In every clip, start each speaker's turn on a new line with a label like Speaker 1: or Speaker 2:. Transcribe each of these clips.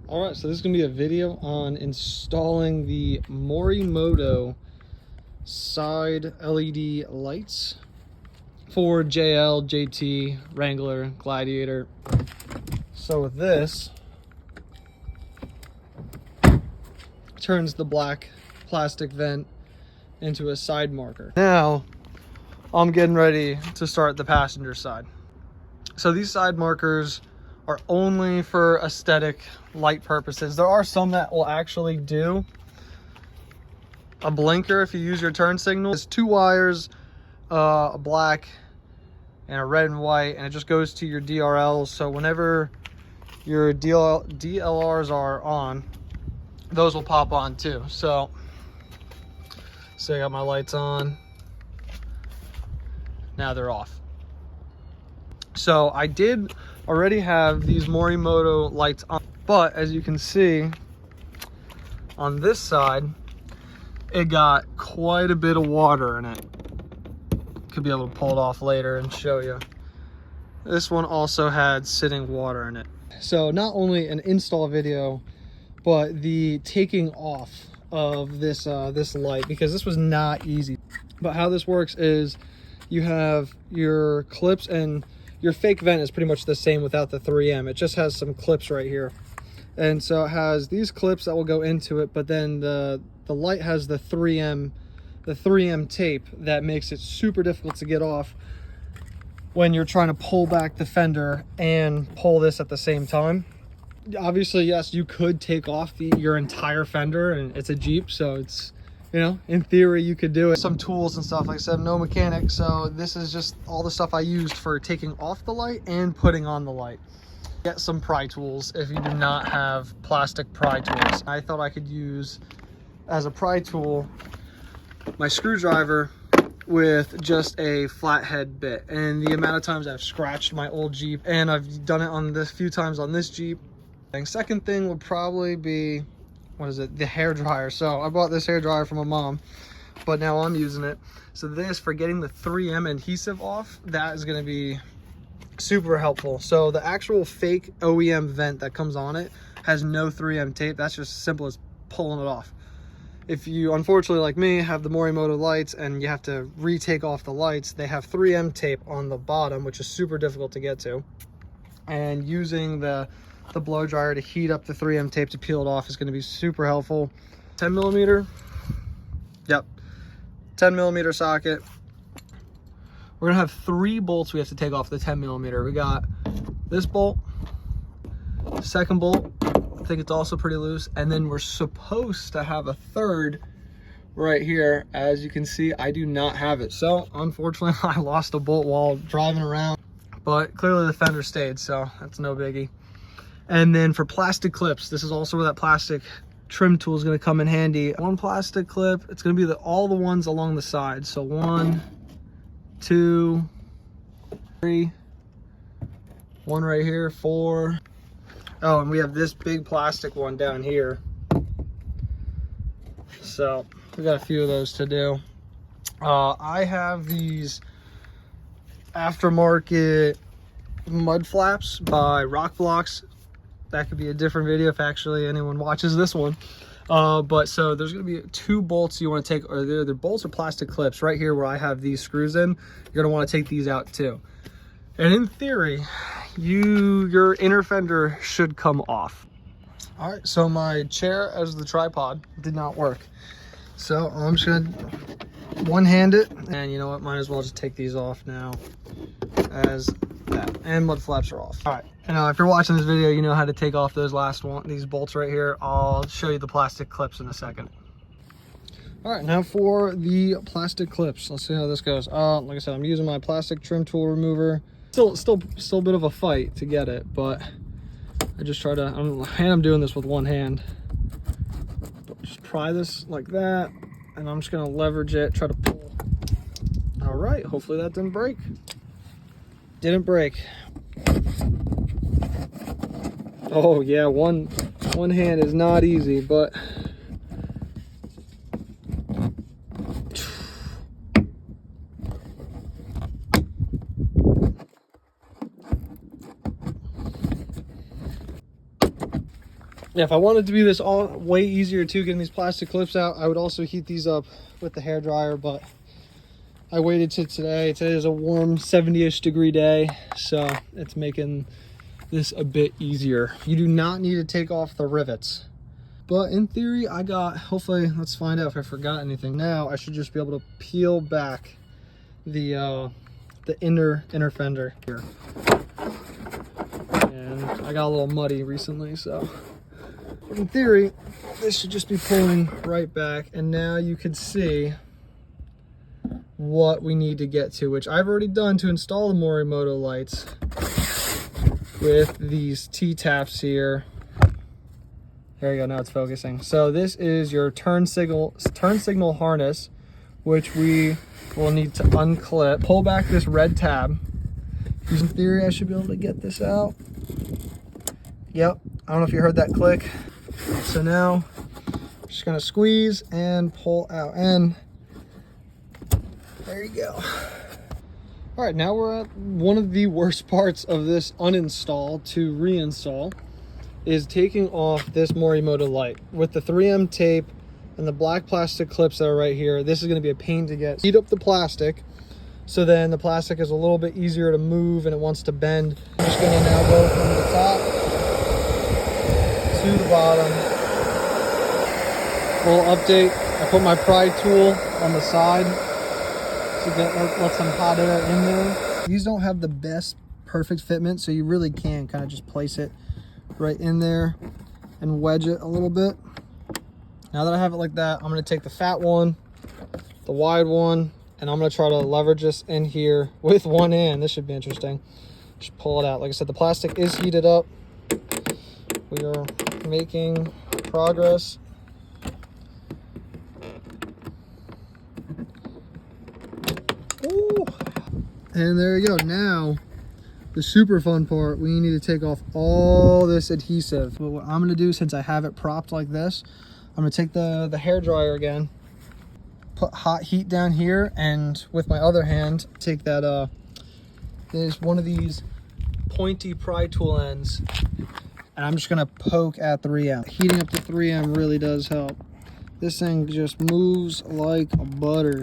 Speaker 1: All right, so this is gonna be a video on installing the Morimoto side LED lights for JL, JT, Wrangler, Gladiator. So with this, turns the black plastic vent into a side marker. Now, I'm getting ready to start the passenger side. So these side markers are only for aesthetic light purposes. There are some that will actually do a blinker if you use your turn signal. It's 2 wires, a black and a red and white, and it just goes to your DRLs. So whenever your DLRs are on, those will pop on too. So I got my lights on, now they're off. So I did already have these Morimoto lights on, but as you can see on this side, it got quite a bit of water in it. Could be able to pull it off later and show you. This one also had sitting water in it. So not only an install video, but the taking off of this this light, because this was not easy. But how this works is you have your clips, and your fake vent is pretty much the same without the 3M. It just has some clips right here. And so it has these clips that will go into it, but then the light has the 3M tape that makes it super difficult to get off when you're trying to pull back the fender and pull this at the same time. Obviously, yes, you could take off your entire fender, and it's a Jeep, so it's, you know, in theory you could do it. Some tools and stuff, like I said, no mechanic, so this is just all the stuff I used for taking off the light and putting on the light. Get some pry tools if you do not have plastic pry tools. I thought I could use as a pry tool my screwdriver with just a flathead bit. And the amount of times I've scratched my old Jeep, and I've done it on this few times on this Jeep. And second thing would probably be, what is it, the hair dryer. So I bought this hair dryer from my mom, but now I'm using it. So this, for getting the 3M adhesive off, that is going to be super helpful. So the actual fake OEM vent that comes on it has no 3M tape. That's just as simple as pulling it off. If you, unfortunately like me, have the Morimoto lights and you have to retake off the lights, they have 3M tape on the bottom, which is super difficult to get to. And using the blow dryer to heat up the 3M tape to peel it off is going to be super helpful. 10 millimeter, yep, 10 millimeter socket. We're gonna have 3 bolts we have to take off the 10 millimeter. We got this bolt, second bolt, I think it's also pretty loose, and then we're supposed to have a third right here. As you can see, I do not have it. So unfortunately, I lost a bolt while driving around, but clearly the fender stayed, so that's no biggie. And then for plastic clips, this is also where that plastic trim tool is going to come in handy. One plastic clip, it's going to be all the ones along the side. So 1, 2, 3, 1 right here, 4. Oh, and we have this big plastic one down here. So we got a few of those to do. I have these aftermarket mud flaps by Rock Blocks. That could be a different video if actually anyone watches this one. But so there's going to be 2 bolts you want to take, or they're bolts or plastic clips right here where I have these screws in. You're going to want to take these out too. And in theory, your inner fender should come off. All right, so my chair as the tripod did not work. So I'm just going to one-hand it, and you know what, might as well just take these off now as that. And mud flaps are off. All right, and if you're watching this video, you know how to take off those these bolts right here. I'll show you the plastic clips in a second. All right, now for the plastic clips. Let's see how this goes. Like I said, I'm using my plastic trim tool remover. Still a bit of a fight to get it, but I just try to, I'm doing this with one hand. But just pry this like that, and I'm just gonna leverage it, try to pull. All right, hopefully that didn't break. Didn't break. Oh yeah, one hand is not easy, but Yeah, if I wanted to be this all way easier too, getting these plastic clips out, I would also heat these up with the hair dryer, but I waited till today. Today is a warm 70-ish degree day, so it's making this a bit easier. You do not need to take off the rivets, but in theory, I got, hopefully, let's find out if I forgot anything. Now I should just be able to peel back the inner fender here. And I got a little muddy recently, so in theory, this should just be pulling right back. And now you can see what we need to get to, which I've already done to install the Morimoto lights with these T-taps here. There you go, now it's focusing. So this is your turn signal harness, which we will need to unclip. Pull back this red tab. In theory, I should be able to get this out. Yep, I don't know if you heard that click. So now, I'm just gonna squeeze and pull out, and there you go. All right, now we're at one of the worst parts of this uninstall to reinstall, is taking off this Morimoto light. With the 3M tape and the black plastic clips that are right here, this is gonna be a pain to get. Heat up the plastic, so then the plastic is a little bit easier to move and it wants to bend. I'm just gonna now go from the top to the bottom. Little update, I put my pry tool on the side to let some hot air in there. These don't have the best perfect fitment, so you really can kind of just place it right in there and wedge it a little bit. Now that I have it like that, I'm gonna take the fat one, the wide one, and I'm gonna try to leverage this in here with one hand. This should be interesting. Just pull it out. Like I said, the plastic is heated up. We are making progress. Ooh. And there you go. Now, the super fun part, we need to take off all this adhesive. But what I'm gonna do, since I have it propped like this, I'm gonna take the hair dryer again, put hot heat down here, and with my other hand, take that, there's one of these pointy pry tool ends, and I'm just gonna poke at 3M. Heating up the 3M really does help. This thing just moves like butter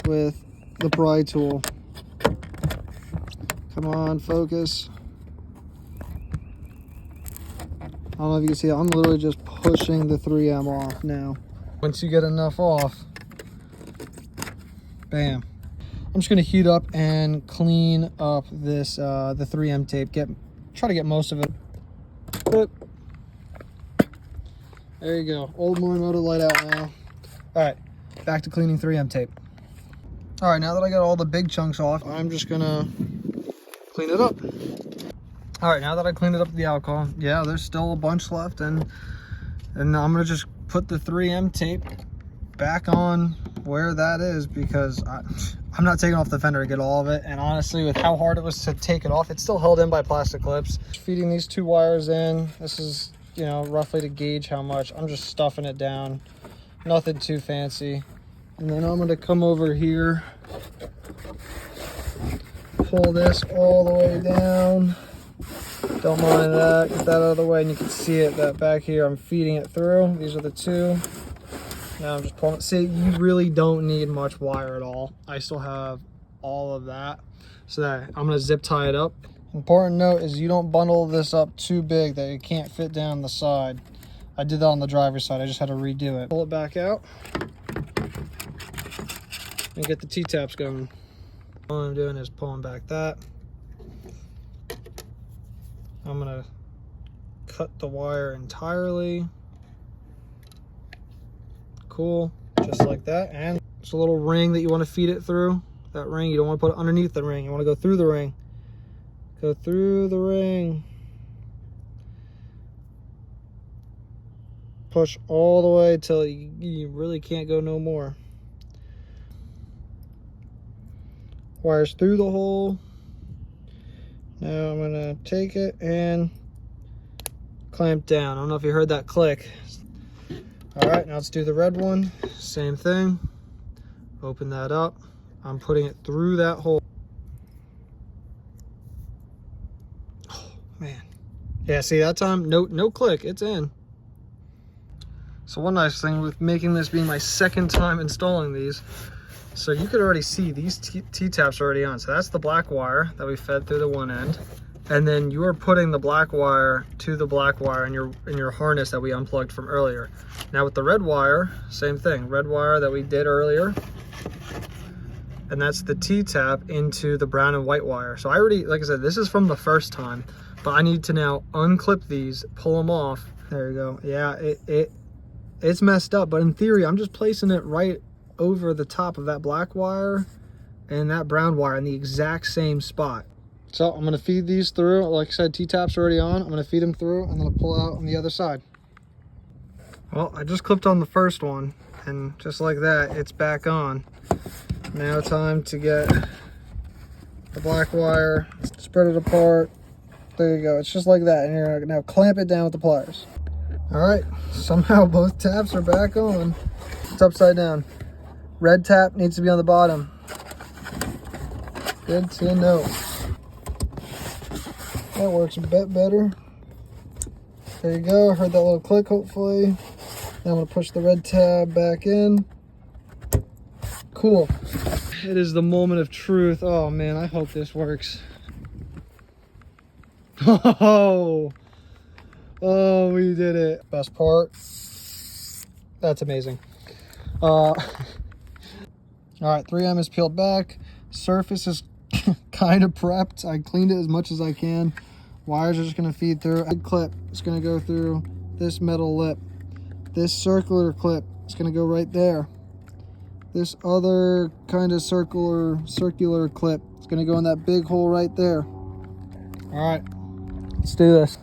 Speaker 1: with the pry tool. Come on, focus. I don't know if you can see it. I'm literally just pushing the 3M off now. Once you get enough off, bam. I'm just gonna heat up and clean up this the 3M tape. Try to get most of it. But there you go. Old Morimoto light out now. All right, back to cleaning 3M tape. All right, now that I got all the big chunks off, I'm just gonna clean it up. All right, now that I cleaned it up with the alcohol, yeah, there's still a bunch left, and I'm gonna just put the 3M tape back on where that is, because I'm not taking off the fender to get all of it. And honestly, with how hard it was to take it off, it's still held in by plastic clips. Feeding these two wires in, this is, you know, roughly to gauge how much. I'm just stuffing it down, nothing too fancy. And then I'm gonna come over here, pull this all the way down. Don't mind that, get that out of the way, and you can see it, that back here, I'm feeding it through. These are the two. Now I'm just pulling it. See, you really don't need much wire at all. I still have all of that. So that I'm gonna zip tie it up. Important note is you don't bundle this up too big that it can't fit down the side. I did that on the driver's side, I just had to redo it. Pull it back out and get the T-taps going. All I'm doing is pulling back that. I'm gonna cut the wire entirely. Cool, just like that. And it's a little ring that you want to feed it through. That ring, you don't want to put it underneath the ring. You want to go through the ring. Go through the ring. Push all the way till you really can't go no more. Wires through the hole. Now I'm gonna take it and clamp down. I don't know if you heard that click. All right, now let's do the red one. Same thing. Open that up. I'm putting it through that hole. Oh man, Yeah, see that time? No click, it's in. So one nice thing with making this being my second time installing these, so you could already see these T-taps are already on. So that's the black wire that we fed through the one end. And then you are putting the black wire to the black wire in your harness that we unplugged from earlier. Now with the red wire, same thing. Red wire that we did earlier. And that's the T-tap into the brown and white wire. So I already, like I said, this is from the first time, but I need to now unclip these, pull them off. There you go. Yeah, it's messed up, but in theory, I'm just placing it right over the top of that black wire and that brown wire in the exact same spot. So I'm gonna feed these through. Like I said, T-tap's already on. I'm gonna feed them through and then pull out on the other side. Well, I just clipped on the first one, and just like that, it's back on. Now time to get the black wire, spread it apart. There you go, it's just like that. And you're gonna now clamp it down with the pliers. All right, somehow both taps are back on. It's upside down. Red tap needs to be on the bottom. Good to know. That works a bit better. There you go, heard that little click hopefully. Now I'm gonna push the red tab back in. Cool. It is the moment of truth. Oh man, I hope this works. Oh, we did it. Best part. That's amazing. All right, 3M is peeled back. Surface is kind of prepped. I cleaned it as much as I can. Wires are just gonna feed through. A clip is gonna go through this metal lip. This circular clip is gonna go right there. This other kind of circular clip is gonna go in that big hole right there. All right, let's do this.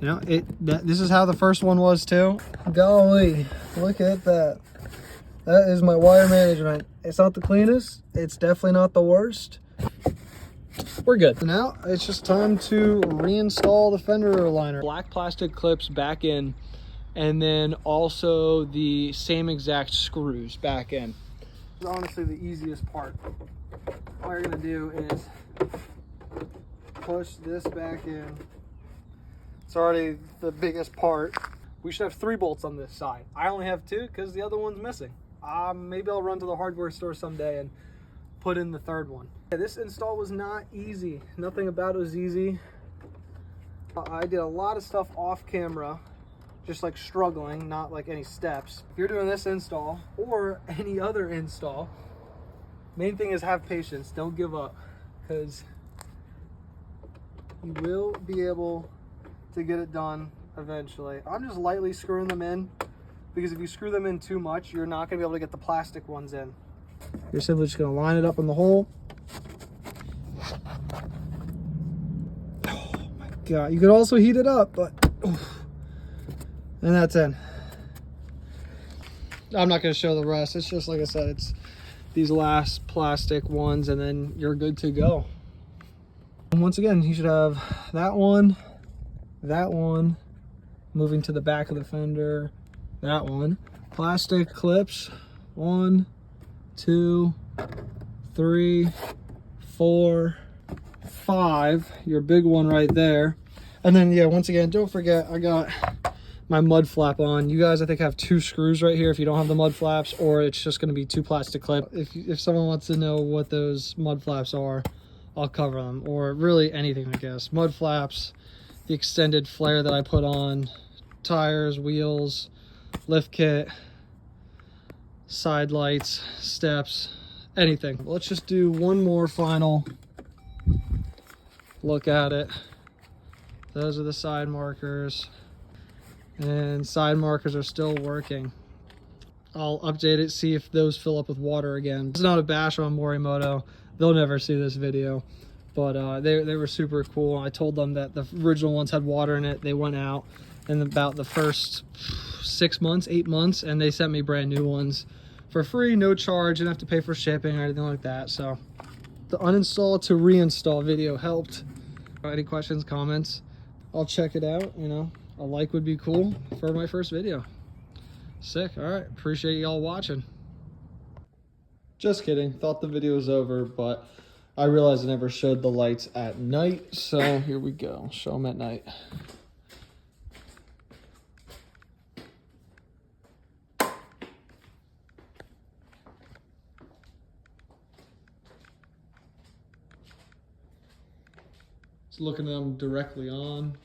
Speaker 1: You know, this is how the first one was too. Golly, look at that. That is my wire management. It's not the cleanest. It's definitely not the worst. We're good. Now it's just time to reinstall the fender liner. Black plastic clips back in, and then also the same exact screws back in. It's honestly the easiest part. All you're gonna do is push this back in. It's already the biggest part. We should have 3 bolts on this side. I only have 2 because the other one's missing. Maybe I'll run to the hardware store someday and put in the 3rd one. Yeah, this install was not easy. Nothing about it was easy. I did a lot of stuff off camera, just like struggling, not like any steps. If you're doing this install or any other install, main thing is have patience. Don't give up, because you will be able to get it done eventually. I'm just lightly screwing them in, because if you screw them in too much, you're not going to be able to get the plastic ones in. You're simply just going to line it up in the hole. Oh my God. You could also heat it up, but... And that's in. I'm not going to show the rest. It's just, like I said, it's these last plastic ones, and then you're good to go. And once again, you should have that one, moving to the back of the fender, that one. Plastic clips, 1, 2, 3, 4, 5. Your big one right there. And then, yeah, once again, don't forget, I got my mud flap on. You guys, I think, have 2 screws right here if you don't have the mud flaps, or it's just going to be 2 plastic clips. If someone wants to know what those mud flaps are, I'll cover them, or really anything, I guess. Mud flaps, the extended flare that I put on, tires, wheels, lift kit, side lights, steps, anything. Let's just do one more final look at it. Those are the side markers, and side markers are still working. I'll update it, see if those fill up with water again. It's not a bash on Morimoto. They'll never see this video, but they were super cool. I told them that the original ones had water in it. They went out in about the first 6 months, 8 months, and they sent me brand new ones for free, no charge. Didn't have to pay for shipping or anything like that. So the uninstall to reinstall video helped. Any questions, comments, I'll check it out. You know, a like would be cool for my first video. Sick. All right. Appreciate y'all watching. Just kidding. Thought the video was over, but I realized I never showed the lights at night. So here we go. Show them at night. Just looking at them directly on.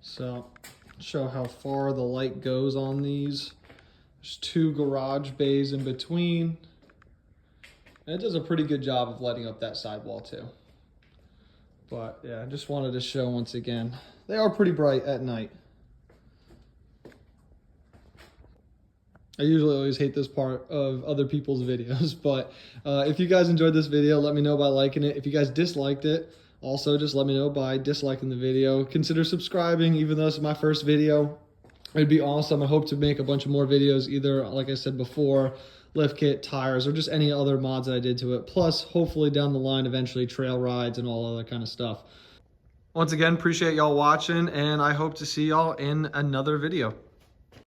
Speaker 1: So, show how far the light goes on these. There's 2 garage bays in between. And it does a pretty good job of lighting up that sidewall too. But yeah, I just wanted to show once again. They are pretty bright at night. I usually always hate this part of other people's videos, but if you guys enjoyed this video, let me know by liking it. If you guys disliked it, also just let me know by disliking the video. Consider subscribing, even though it's my first video. It'd be awesome. I hope to make a bunch of more videos, either, like I said before, lift kit, tires, or just any other mods that I did to it. Plus, hopefully down the line, eventually trail rides and all other kind of stuff. Once again, appreciate y'all watching, and I hope to see y'all in another video.